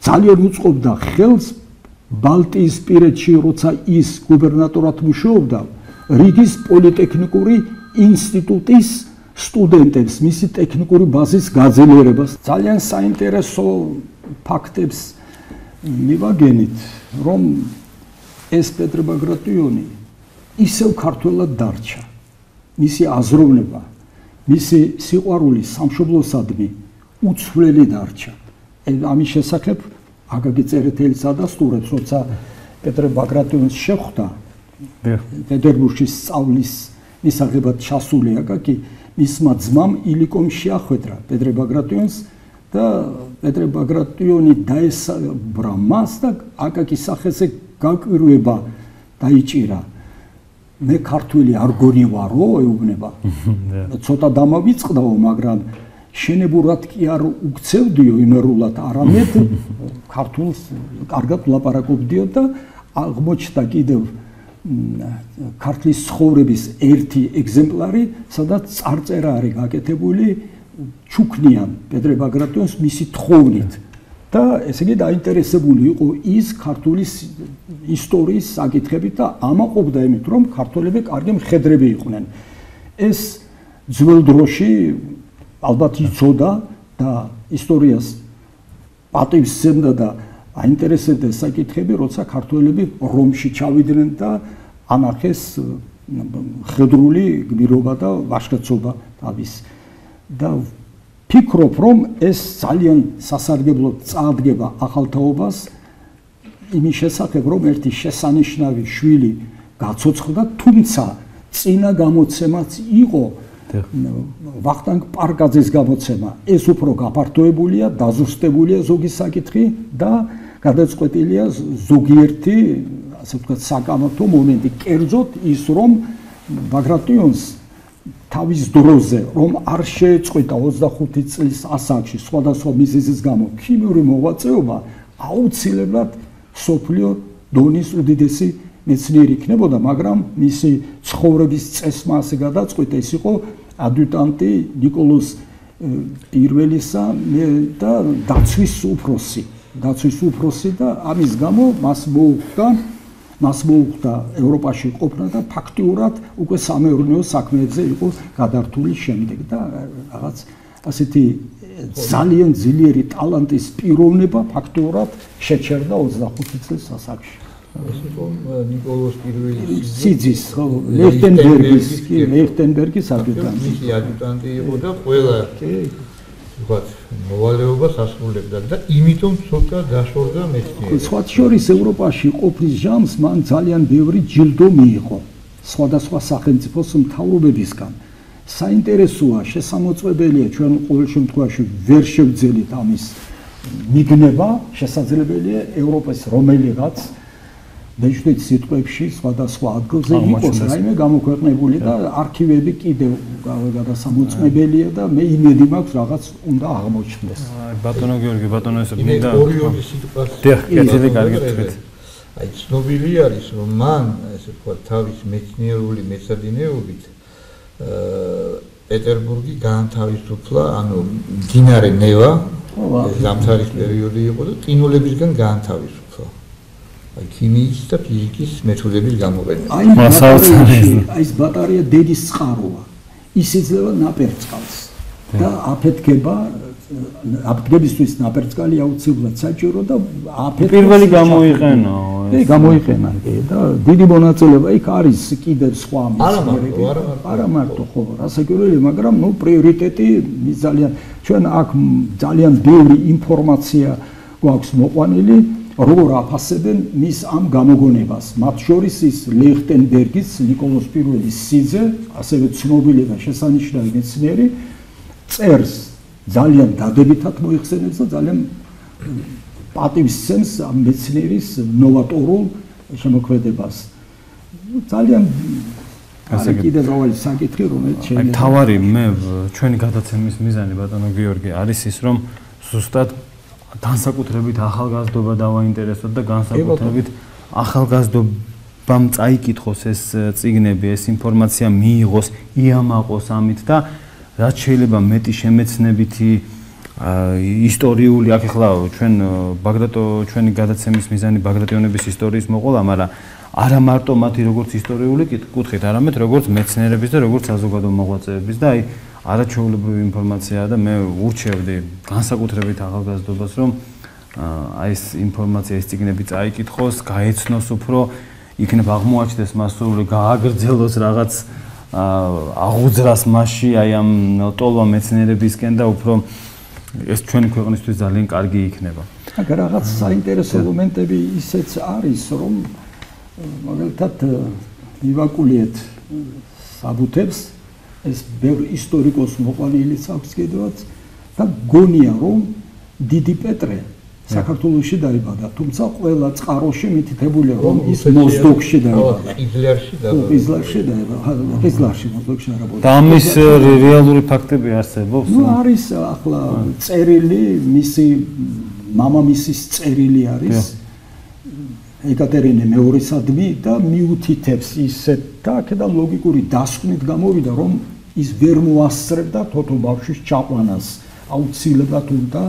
[SPEAKER 3] ძალიან უწყობდა ხელს ბალტიისპირეთში, როცა ის გუბერნატორად მუშაობდა, რიგის პოლიტექნიკური ინსტიტუტის სტუდენტებს მისი ტექნიკური ბაზის გაძლიერებას. ძალიან საინტერესო ფაქტებს მივაგენით, რომ ეს პეტრე ბაგრატიონი ისევ ქართველად დარჩა. მისი აზროვნება, მისი სიყვარული სამშობლოსადმი უცვლელი დარჩა. ამის შესახებ აკაკი წერეთელიც ადასტურებს, როცა პეტრე ბაგრატიონს შეხვდა პეტერბურგში სწავლის მისაღებად ჩასული აკაკი, მისმა ძმამ ილიკომ შეახვედრა პეტრე ბაგრატიონს და პეტრე ბაგრატიონი დაესაბრა მას და აკაკის სახეზე გაკვირვება დაიჭირა. მე ქართველი არ გონივარო ეუბნება. ცოტა დამავიწყდაო, მაგრამ შენებურად კი არ უქცევდიო იმერულად, არამედ ქართულს კარგად ვლაპარაკობდიო და აღმოჩნდა კიდევ ქართლის ცხოვრების ერთი ეგზემპლარი, სადაც წარწერა არის გაკეთებული ჩუქნიან პეტრე ბაგრატიონს მისი თხოვნით და ესე იგი დაინტერესებული იყო ის ქართული ისტორიის საკითხებით და ამაყობდა იმით, რომ ქართველები კარგი მხედრები იყვნენ. ეს ძველ დროში ალბათ იცოდა და ისტორიას პატივს სცემდა და აინტერესებდა საკითხები, როცა ქართველები რომში ჩავიდნენ და ანახეს მხედრული გმირობა და ვაჟკაცობა თავის. და ფიქრობ, რომ ეს ძალიან სასარგებლოდ წაადგება ახალთაობას იმის შესახებ, რომ ერთი შესანიშნავი შვილი გაცოცხლდა, თუმცა წინა გამოცემაც იყო ვახტანგ პარკაძის გამოცემა. ეს უფრო გაფართოებულია, დაზუსტებულია ზოგი საკითხი და გადაწყვეტილია ზოგიერთი, ასე ვთქვათ, საკამათო მომენტი. კერძოდ ის, რომ ბაგრატიონს თავის დროზე, რომ არ შეეწყვეტა 25 წლის ასაკში სხვადასხვა მიზეზის გამო ქიმიური მოღვაწეობა, აუცილებლად სოფლიო დონის უდიდესი მეცნიერი იქნებოდა, მაგრამ მისი ცხოვრების წესმა ასე გადაწყვეტა, ის იყო ადიუტანტი ნიკოლოზ პირველისა და დაცვის უფროსი და ამის გამო მას მოუხდა ევროპაში ყოფნა და ფაქტიურად უკვე სამეურნეო საქმეებზე იყო გადართული შემდეგ და რაღაც ასეთი ძალიან ძლიერი ტალანტის პიროვნება ფაქტიურად შეჩერდა 25 წლის ასაკში.
[SPEAKER 2] ეს იყო ნიკოლოზ პირველის
[SPEAKER 3] სიძის, ლეხტენბერგის ადიუტანტი.
[SPEAKER 2] მისი ადიუტანტი იყო და ყველა ვთქვათ, მოვალეობას ასრულებდა და იმიტომ ცოტა დაშორდა მეცნიერება.
[SPEAKER 3] სხვა შორის ევროპაში ყოფნის ჟამს მან ძალიან ბევრი ჯილდო მიიღო სხვადასხვა სახელმწიფოს მთავრობებისგან. საინტერესოა, შესამოწმებელია, ჩვენ ყოველ შემთხვევაში ვერ შევძელით ამის მიგნება, შესაძლებელია ევროპის რომელიღაც მეჩვიდეთ სიტყვებში სხვადასხვა ადგილზე იყოს რაიმე გამოქვეყნებული და არქივები კიდევ გადასამოწმებელია და მე იმედი მაქვს რაღაც უნდა აღმოჩნდეს.
[SPEAKER 1] ბატონო გიორგი, ბატონო ესე მინდა
[SPEAKER 2] ორი სიტყვას
[SPEAKER 1] კეთილი კარგი თქვით.
[SPEAKER 2] აი ცნობილი არის, რომ მან ესე ვთქვათ თავის მეცნიერული მეცადინეობით პეტერბურგი გაანთავისუფლა, ანუ მდინარე ნევა ზამთრის პერიოდი იყო და ყინულებისგან გაანთავისუფლა. აი ქიმიის და ფიზიკის მეთოდების გამოყენება.
[SPEAKER 3] აი ეს ბატარეა დედის წყაროა. ის იძლევა ნაპერწკალს და აფეთქებისთვის ნაპერწკალი აუცილებლად საჭირო და
[SPEAKER 1] პირველი გამოიყენა.
[SPEAKER 3] გამოიყენა და დიდი მონაწილეობა იქ არის კიდევ სხვა
[SPEAKER 2] მეცნიერები.
[SPEAKER 3] არა მარტო ხო, რასაკვირველია, მაგრამ ნუ პრიორიტეტი ძალიან ჩვენ აქ ძალიან ბევრი ინფორმაცია გვაქვს მოყვანილი. როგორ აფასებენ მის ამ გამოგონებას. მათ შორის ის ლეხტენბერგის, ნიკოლოზ პირველის სიძე, ასევე ცნობილი და შესანიშნავი მეცნიერი წერს ძალიან დადებითად მოიხსენებს და ძალიან პატივს სცემს ამ მეცნიერის ნოვატორულ შემოქმედებას. ძალიან კიდე დავალი საკითხი, რომელიც
[SPEAKER 1] შეიძლება. აი თავარი მე ჩვენი გადაცემის მიზანი ბატონო გიორგი არის ის, რომ ზუსტად განსაკუთრებით ახალგაზრდობა დავაინტერესოთ და განსაკუთრებით ახალგაზრდობამ წაიკითხოს ეს წიგნები, ეს ინფორმაცია მიიღოს, იამაყოს ამით და რაც შეიძლება მეტი შემეცნებითი ისტორიული, აქ ახლა ჩვენი გადაცემის მიზანი ბაგრატიონების ისტორიის მოყოლა, მაგრამ არა მარტო მათი როგორც ისტორიული კუთხით, არამედ როგორც მეცნიერების და როგორც საზოგადო მოღვაწეების და აი არაჩვეულებრივი ინფორმაციაა და მე ურჩევდი განსაკუთრებით ახალგაზრდობას, რომ აი ეს ინფორმაცია, ეს წიგნები წაიკითხოს, გაეცნოს უფრო, იქნებ აღმოაჩნდეს მას სულ გააგრძელოს რაღაც აღუძრას მასში აი ამ ტოლვა მეცნიერებისკენ და უფრო ეს ჩვენი ქვეყნისთვის ძალიან კარგი იქნება.
[SPEAKER 3] მაგრამ რაღაც საინტერესო მომენტები ისეც არის, რომ მაგალითად მივაკულიეთ საბუთებს ეს ბევრ ისტორიკოს მოყვანილიც აქვს კიდევაც და გონია რომ დიდი პეტრე საქართველოში დაიბადა, თუმცა ყველა წყაროში მითითებულია, რომ ის მოზდოგში დაიბადა. ყიზლარში დაიბადა, ყიზლარში მოზდოგში არაბოდა.
[SPEAKER 1] და ამის რეალური ფაქტები არსებობს?
[SPEAKER 3] ნუ არის ახლა წერილი, მისი მამამისის წერილი არის ეკატერინე მეორესადმი და მიუთითებს ისეთ და აქედან ლოგიკური დასკვნით გამოვიდა, რომ ის ვერ მოასწრებდა თოთო ბავშვის ჩაყვანას, აუცილებლად უნდა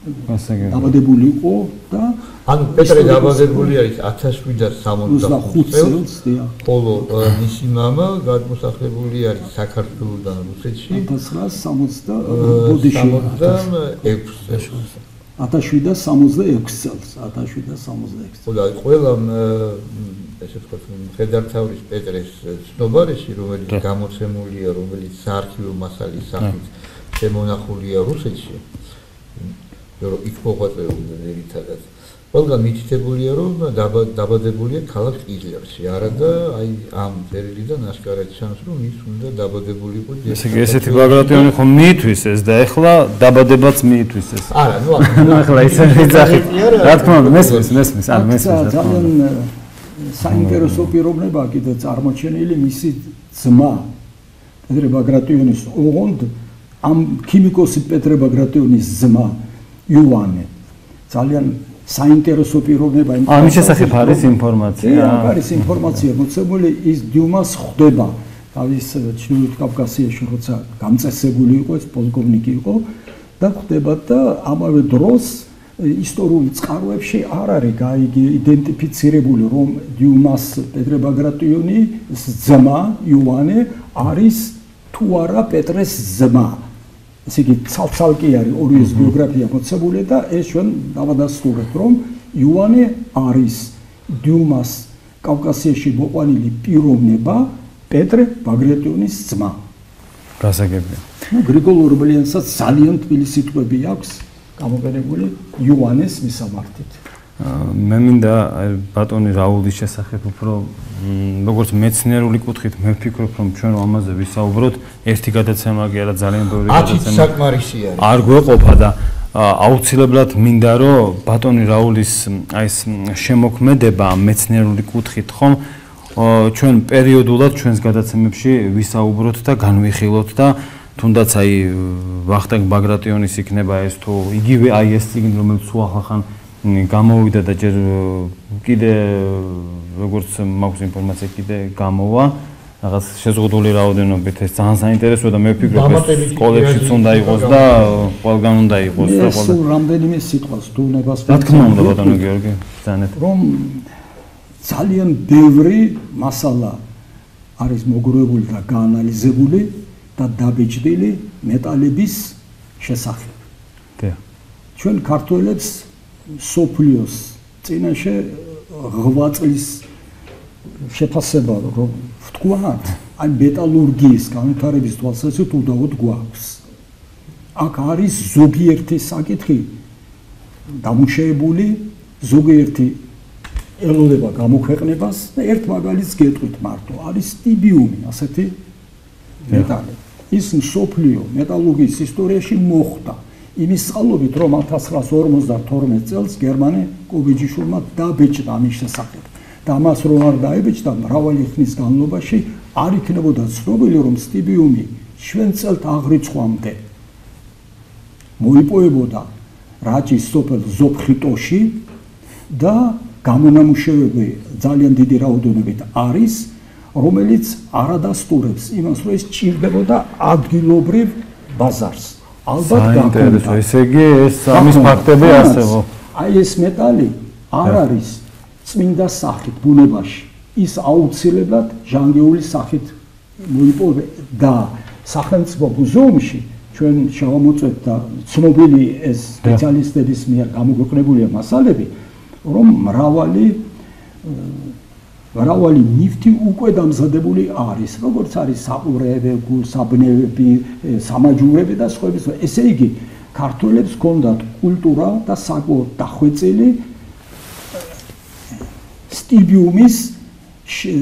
[SPEAKER 3] დაბადებული იყო და
[SPEAKER 2] ანუ პეტრე დაბადებული არის 1765 წელს, ხოლო მისი მამა გადმოსახლებული არის საქართველოდან რუსეთში
[SPEAKER 3] 1966 წელს.
[SPEAKER 2] ხოლო ყველა ესე ვთქვათ, მხედართმთავრის პეტრეს ცნობარეში, რომელიც გამოცემულია, რომელიც საარქივო მასალის სახით შემონახულია რუსეთში, რომ იქ მოღვაწეობდა ერთადაც. ყველგან მითითებულია, რომ დაბადებულია ქალაქ ყიზლარში, არა და აი ამ წერილიდან ასკარად ჩანს, რომ ის უნდა დაბადებული იყო.
[SPEAKER 1] ესე იგი, ესეთი ბაგრატიონი ხომ მიითვის ეს და ეხლა დაბადებაც მიითვის ეს.
[SPEAKER 2] არა, ნუ
[SPEAKER 1] ახლა ისე იძახით. რა თქმა უნდა, მესმის, ან მესმის.
[SPEAKER 3] ძალიან საინტერესო პიროვნებაა კიდე წარმოჩენილი მისი ძმა პეტრე ბაგრატიონის ოღონდ ამ ქიმიკოსი პეტრე ბაგრატიონის ძმა იოანე ძალიან საინტერესო პიროვნება.
[SPEAKER 1] ამის შესახებ არის ინფორმაცია?
[SPEAKER 3] არის ინფორმაცია მოცემული, ის დიუმას ხვდება თავის ჩრდილოეთ კავკასიაში, როცა გამწესებული იყო, ეს პოლკოვნიკი იყო და ხვდება და ამავე დროს ისტორიულ წყაროებში არ არის იდენტიფიცირებული, რომ დიუმას პეტრე ბაგრატიონის ძმა იოანე არის თუ არა პეტრეს ძმა. ესე იგი, ცალ-ცალკე არის ორივეს ბიოგრაფია მოცემული და ეს ჩვენ დავადასტურებთ, რომ იოანე არის დიუმას კავკასიაში მოყვანილი პიროვნება პეტრე ბაგრატიონის ძმა.
[SPEAKER 1] გასაგებია.
[SPEAKER 3] გრიგოლ ორბელიანსაც ძალიან თბილი სიტყვები აქვს გამოყენებული იოანეს მისამართით.
[SPEAKER 1] მე მინდა ბატონი რაულის შესახებ უფრო როგორც მეცნიერული კუთხით მე ვფიქრობ, რომ ჩვენ ამაზე ვისაუბროთ, ერთი გადაცემა კი არა, ძალიან ბევრი გადაცემა.
[SPEAKER 2] საკმარისი არის.
[SPEAKER 1] არ გვეყოფა და აუცილებლად მინდა, რომ ბატონი რაულის აი ეს შემოქმედება მეცნიერული კუთხით ხომ ჩვენ პერიოდულად ჩვენს გადაცემებში ვისაუბროთ და განვიხილოთ და თუნდაც აი ვახტანგ ბაგრატიონის იქნება ეს თუ იგივე აი ეს წიგნი, რომელიც უახახან გამოვიდა და ჯერ კიდე როგორც მაქვს ინფორმაცია კიდე გამოვა რაღაც შეზღუდული რაოდენობით ეს ძალიან საინტერესოა და მე ვფიქრობ ეს სკოლებშიც უნდა იყოს და ყველგან უნდა იყოს და
[SPEAKER 3] ყველა სულ რამდენიმე სიტყვას დუნებას
[SPEAKER 1] რა თქმა უნდა ბატონო გიორგი ძალიან
[SPEAKER 3] რომ ძალიან ბევრი მასალა არის მოგროვებული და გაანალიზებული და დაბეჭდილი მეტალების შესახებ. ჩვენ ქართველებს სოფლიოს წინაშე 8 წლის შეფასება რომ ვთქვათ, აი მეტალურგიის განვითარების თვალსაზრისით უდავოდ გვაქვს. აქ არის ზოგიერთი საკითხი დამუშავებული, ზოგიერთი ელოდება გამოქვეყნებას და ერთ მაგალითს გეტყვით მარტო, არის სტიბიუმი, ასეთი მეტალი. ის სოფლიო მეტალურგიის ისტორიაში მოხდა. იმის წყალობით, რომ 1952 წელს გერმანე კობიჯიშვილმა დაბეჭდა ამის შესახებ. და ამას რომ არ დაებეჭდა, მრავალი ხნის განმავლობაში არ იქნებოდა ცნობილი, რომ სტიბიუმი ჩვენ წელთ აღრიცხვამდე მოიპოვებოდა რაჭის სოფელ ზოფხიტოში და გამონამუშავებელი ძალიან დიდი რაოდენობით არის, რომელიც არადასტურებს იმას, რომ ეს ჭირდებოდა ადგილობრივ ბაზარს. ალბათ
[SPEAKER 1] გაინტერესო, ესე იგი ეს ამის ფაქტები არსებობს.
[SPEAKER 3] აი ეს მეტალი არ არის წმინდა სახით ბუნებაში. ის აუცილებლად ჟანგეული სახით მოიპოვება და სახელმწიფო მუზეუმში ჩვენ შევამოწმეთ და ცნობილი ეს სპეციალისტების მიერ გამოქვეყნებულია მასალები, რომ მრავალი ნივთი უკვე დამზადებული არის, როგორც არის საყურეები, გულსაბნევები, სამაჯურები და სხვა. ესე იგი, ქართველებს ჰქონდათ კულტურა და საკმაოდ დახვეწილი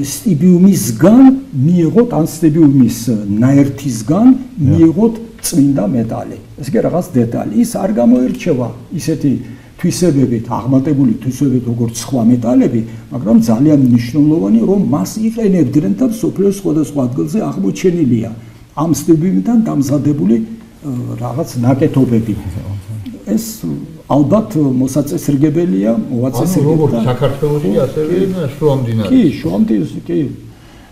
[SPEAKER 3] სტიბიუმისგან მიიღოთ ან სტიბიუმის ნაერთისგან მიიღოთ წმინდა მეტალი. ეს კი რაღაც დეტალი. ის არ გამოირჩევა ისეთი თვისებებით, აღმატებული თვისებებით როგორც სხვა მეტალები, მაგრამ ძალიან მნიშვნელოვანი რომ მას იყენებდნენ და სოფლიოს სხვადასხვა ადგილზე აღმოჩენილია ამ სტიბივიდან დამზადებული რაღაც ნაკეთობები. ეს ალბათ მოსაწესრიგებელია, მოვაწესრიგებთ.
[SPEAKER 2] როგორც საქართველოში ასევე შუამდინარეთში.
[SPEAKER 3] კი, შუამდინარეთში, კი.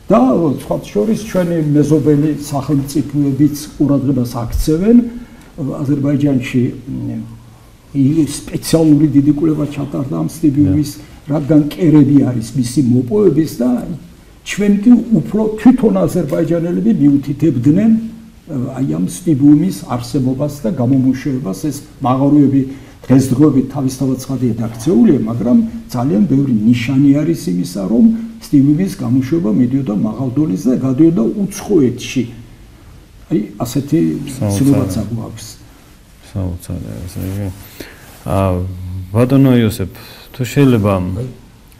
[SPEAKER 3] და სხვა შორის ჩვენი მეზობელი სახელმწიფოებიც ყურადღებას აქცევენ აზერბაიჯანში სპეციალური დიდი კვლევა ჩატარდა ამ სტიბიუმის, რადგან კერები არის მისი მოპოვების და ჩვენ კი უფრო თვითონ აზერბაიჯანელები მიუთითებდნენ აი ამ სტიბიუმის არსებობას და გამომუშავებას. ეს მაღაროები დღესდღეობით თავისთავად ცხადია დაქცეულია, მაგრამ ძალიან ბევრი ნიშანი არის იმისა, რომ სტიბიუმის გამოშვება მიდიოდა მაღალ დონეზე და გადიოდა უცხოეთში. აი ასეთი ცნობაც აქვს.
[SPEAKER 1] საოცარი. ბატონო იოსებ, თუ შეიძლება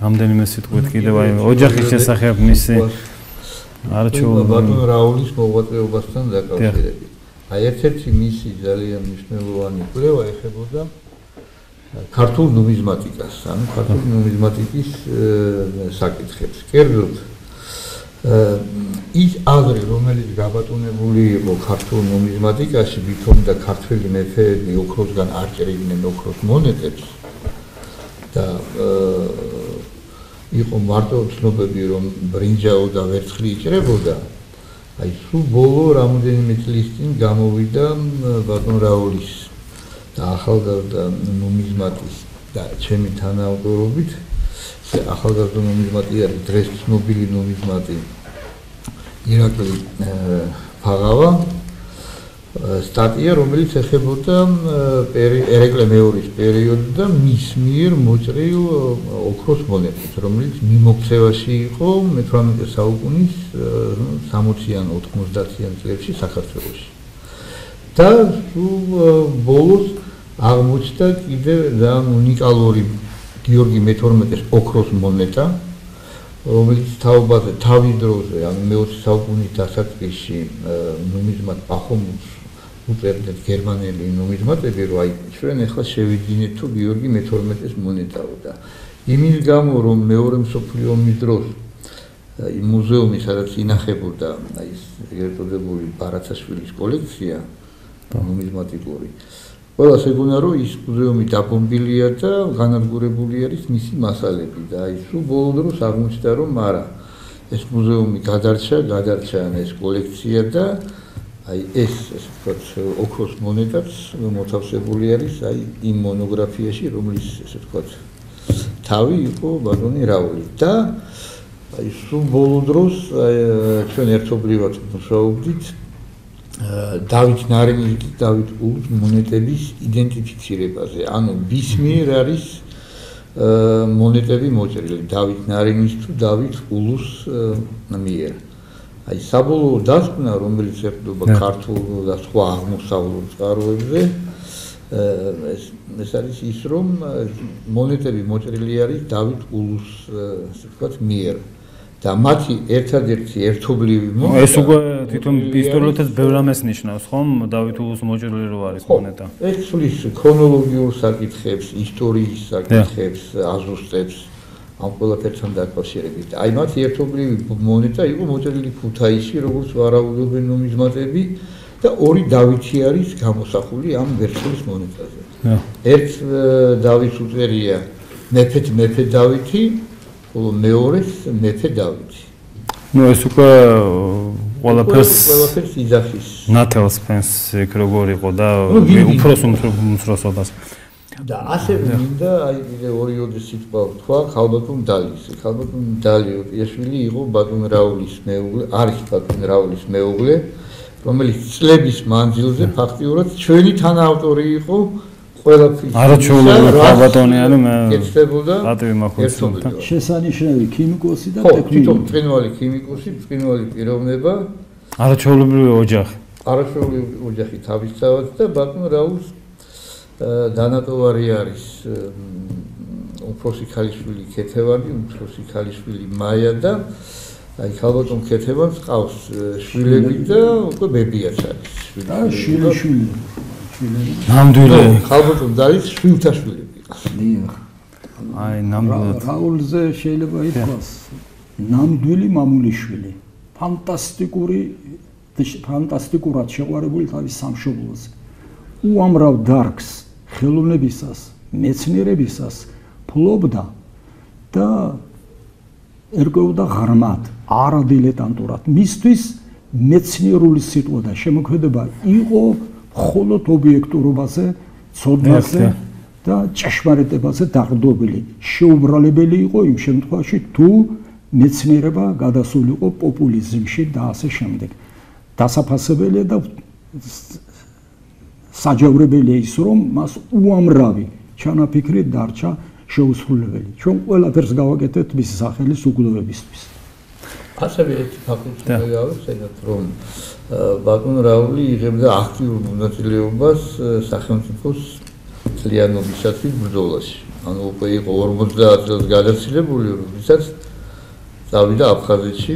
[SPEAKER 1] რამდენიმე სიტყვით კიდევ აი ოჯახის შესახებ მისი არჩეულობა
[SPEAKER 2] ბატონ რაულის მოღვაწეობასთან დაკავშირებით. აი ერთ-ერთი მისი ძალიან მნიშვნელოვანი კვლევა ეხებოდა ქართულ ნუმიზმატიკას, ანუ ქართული ნუმიზმატიკის საკითხებს. კერძოდ ის აზრი, რომელიც გაბატონებული იყო ქართულ ნუმიზმატიკაში, ვითომ და ქართველი მეფეები ოქროსგან არ ჭრიდნენ ოქროს მონეტებს და იყო მარტო ცნობები, რომ ბრინჯაო და ვერცხლი იჭრებოდა. აი სულ ბოლო რამოდენიმე წლის წინ გამოვიდა ბატონ რაულის და ახალგაზრდა ნუმიზმატის და ჩემი თანაავტორობით ახალგაზრდა ნუმიზმატი არის დღეს ცნობილი ნუმიზმატი ირაკლი ფაღავა სტატია, რომელიც ეხებოდა ერეკლე მეორის პერიოდს და მის მიერ მოჭრილ ოქროს მონეტებს, რომელიც მიმოქცევაში იყო მე-18 საუკუნის 60-იან 90-იან წლებში საქართველოში. და ბოლოს აღმოჩნდა კიდევ ძალიან უნიკალური გიორგი მე-12-ის ოქროს მონეტა, რომელიც თაობაზე თავის დროზე, ანუ მე-20 საუკუნის დასაწყისში ნუმიზმატ პახომუს უწევდნენ გერმანელი ნუმიზმატები, რომ აი ჩვენ ახლა შევიძინეთ თუ გიორგი მე-12-ის მონეტაო და იმის გამო, რომ მეორე მსოფლიო ომის დროს მუზეუმი, სადაც ინახებოდა აი ეს ეგრეთ წოდებული ბარათაშვილის კოლექცია ნუმიზმატიკური, ყველას ეგონა, რომ ის მუზეუმი დაბომბილია და განადგურებული არის მისი მასალები და აი სულ ბოლო დროს აღმოჩნდა, რომ არა, ეს მუზეუმი გადარჩა ეს კოლექცია და აი ეს ესე ვთქვათ ოქროს მონეტაც მოთავსებული არის აი იმ მონოგრაფიაში, რომლის ესე ვთქვათ თავი იყო ბატონი რაული და აი სულ ბოლო დროს ჩვენ ერთობლივად მუშაობდით დავით ნარინის და დავით ულუს მონეტების იდენტიფიცირებაზე. ანუ ვის მიერ არის მონეტები მოჭრილი დავით ნარინის თუ დავით ულუს მიერ. აი საბოლოო დასკვნა, რომელიც ეხება ქართულ და სხვა აღმოსავლურ წყაროებზე, ეს არის ის, რომ მონეტები მოჭრილი არის დავით ულუს, ასე ვთქვათ, მიერ. და მათი ერთადერთი ერთობლივი მონეტა
[SPEAKER 1] ეს უკვე თვითონ ისტორიულადაც ბევრ რამეს ნიშნავს, ხომ? დავით ულუს მოჭრილი რო არის მონეტა.
[SPEAKER 2] ეს ცვლის ქრონოლოგიურ საკითხებს, ისტორიის საკითხებს, აზუსტებს ამ ყველაფერთან დაკავშირებით. აი მათი ერთობლივი მონეტა იყო მოჭრილი ქუთაისში, როგორც ვარაუდობენ ნუმიზმატები და ორი დავითი არის გამოსახული ამ ვერცხლის მონეტაზე. ერთ დავითს უწერია მეფე დავითი, ხოლო მეორეს მეფე დავითი.
[SPEAKER 1] ნუ ეს უკვე ყველაფერს
[SPEAKER 2] იძახის.
[SPEAKER 1] ნათელს ფენს იქ როგორ იყო და უფროს უმცროსობას.
[SPEAKER 2] და ასევე მინდა აი კიდე ორი სიტყვა ვთქვა ხალბატონ დალის. ხალბატონ დალი ოტიაშვილი იყო ბატონ რაულის მეუღლე, არის ბატონ რაულის მეუღლე, რომელიც წლების მანძილზე ფაქტიურად ჩვენი თანაავტორი იყო ყველაფრის.
[SPEAKER 1] არაჩვეულებრივი ხალბატონიანი მე
[SPEAKER 2] ეცდებოდა
[SPEAKER 1] პატივი მაქვს.
[SPEAKER 3] შესანიშნავი ქიმიკოსი და
[SPEAKER 2] ტექნიკოსი. თვითონ ბრწყინვალე ქიმიკოსი, ბრწყინვალე პიროვნება.
[SPEAKER 1] არაჩვეულებრივი ოჯახი.
[SPEAKER 2] არაჩვეულებრივი ოჯახი თავისთავად და ბატონ რაულს დანატოვარი არის უფროსი ქალიშვილი ქეთევანი, უფროსი ქალიშვილი მაია და აი ხალბატონ ქეთევანს ყავს შვილები და უკვე ბებიაც არის.
[SPEAKER 3] და შვილები.
[SPEAKER 1] ნამდვილი.
[SPEAKER 2] ხალბატონ დაის შვილთა შვილები.
[SPEAKER 3] დიახ.
[SPEAKER 1] აი ნამდვილად.
[SPEAKER 3] რაულზე შეიძლება ითქვას ნამდვილი მამულიშვილი. ფანტასტიკურად შეყვარებული თავის სამშობლოზე. უამრავ დარგს ხელოვნებისას, მეცნიერებისას ფლობდა და ერკვეოდა ღრმად, არადილეტანტურად. მისთვის მეცნიერული სიტყვა და შემოქმედება იყო მხოლოდ ობიექტურობაზე, ცოდნაზე და ჭეშმარიტებაზე დაყრდნობილი. შეუბრალებელი იყო იმ შემთხვევაში, თუ მეცნიერება გადასულიყო პოპულიზმში და ასე შემდეგ. დასაფასებელია და საჯავრებელია ის, რომ მას უამრავი ჩანაფიქრი დარჩა შეუსრულებელი. ჩვენ ყველაფერს გავაკეთეთ მის სახელის უგულებისთვის.
[SPEAKER 2] ასევე ერთი ფაქტიც გავიხსენოთ, რომ ბატონ რაული იღებდა აქტიურ მონაწილეობას სახელმწიფოს მთლიანობისათვის ბრძოლაში. ანუ უკვე იყო 50 წელს გადაცილებული, როდესაც წავიდა აფხაზეთში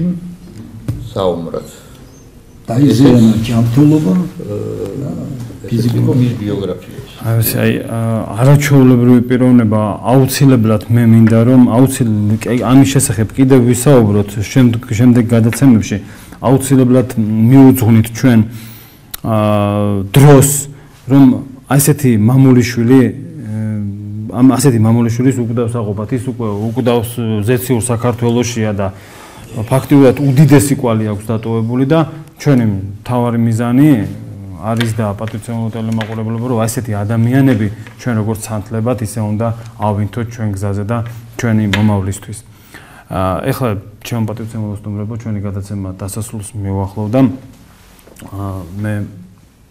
[SPEAKER 2] საომრად.
[SPEAKER 3] დაიზიანა ჯანმრთელობა
[SPEAKER 2] ფიზიკურ მის ბიოგრაფიაში.
[SPEAKER 1] აი არაჩვეულებრივი პიროვნება აუცილებლად მე მინდა რომ ამის შესახებ კიდევ ვისაუბროთ შემდეგ გადაცემებში აუცილებლად მიუძღვნით ჩვენ დროს რომ ასეთი მამულიშვილის უკვდავს აყოფათ ის უკვე უკვდავს ზეციურ საქართველოშია და ფაქტიურად უდიდესი კვალი აქვს დატოვებული და ჩვენი მთავარი მიზანი არის და პატრიციონული ტელემაყურებლობა რომ ასეთი ადამიანები ჩვენ როგორც სანთლებად ისე უნდა ავინთოთ ჩვენ გზაზე და ჩვენი მომავლისთვის. ეხლა ჩვენ პატრიციონული სტუმრებო ჩვენი გადაცემა დასასრულს მივახლოვდა. მე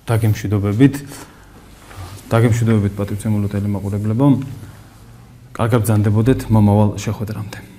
[SPEAKER 1] დაგემშვიდობებით პატრიციონული ტელემაყურებლებო. კარგად ბრძანდებოდეთ მომავალ შეხვედრამდე.